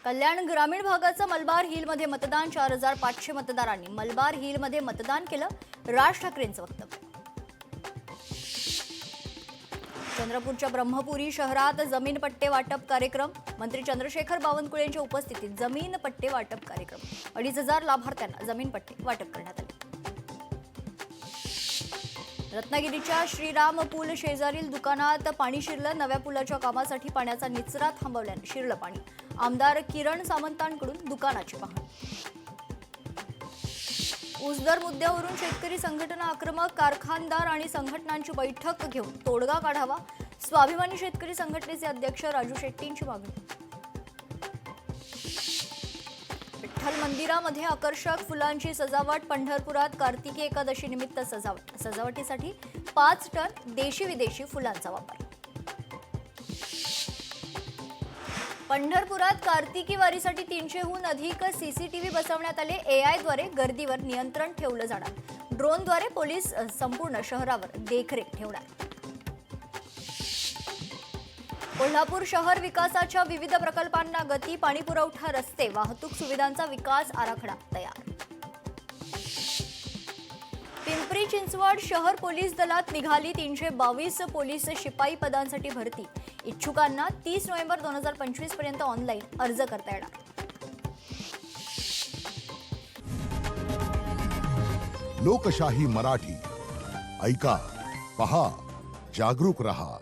कल्याण ग्रामीण भागाचं मलबार हिलमध्ये मतदान 4500 मतदारांनी मलबार हिलमध्ये मतदान केलं. राज ठाकरेंचं वक्तव्य. चंद्रपूरच्या ब्रह्मपुरी शहरात जमीन पट्टे वाटप कार्यक्रम. मंत्री चंद्रशेखर बावनकुळे यांच्या उपस्थितीत जमीन पट्टे वाटप कार्यक्रम. 2500 लाभार्थ्यांना जमीन पट्टे वाटप करण्यात आले. रत्नागिरीच्या श्रीराम पूल शेजारील दुकानात पाणी शिरलं. नव्या पुलाच्या कामासाठी पाण्याचा निचरा थांबवल्याने शिरलं पाणी. आमदार किरण सामंतांकडून दुकानाची पाहणी. ऊसदर मुद्द्यावरून शेतकरी संघटना आक्रमक. कारखानदार आणि संघटनांची बैठक घेऊन तोडगा काढावा. स्वाभिमानी शेतकरी संघटनेचे अध्यक्ष राजू शेट्टींची मागणी. विठ्ठल मंदिरामध्ये आकर्षक फुलांची सजावट. पंढरपुरात कार्तिकी एकादशी निमित्त सजावट. सजावटीसाठी 5 टन देशी विदेशी फुलांचा वापर. पंढरपुरात कार्तिकी वारीसाठी 300हून अधिक सीसीटीव्ही बसवण्यात आले. एआयद्वारे गर्दीवर नियंत्रण ठेवलं जाणार. ड्रोनद्वारे पोलीस संपूर्ण शहरावर देखरेख ठेवणार. कोल्हापूर शहर विकासाच्या विविध प्रकल्पांना गती. पाणी पुरवठा, रस्ते, वाहतूक सुविधांचा विकास आराखडा तयार. पिंपरी चिंचवड शहर पोलीस दलात निघाली 322 पोलीस शिपाई पदांसाठी भरती. इच्छुकांना 30 नोव्हेंबर 2025 पर्यंत ऑनलाईन अर्ज करता येणार. लोकशाही मराठी ऐका, पहा, जागरूक रहा.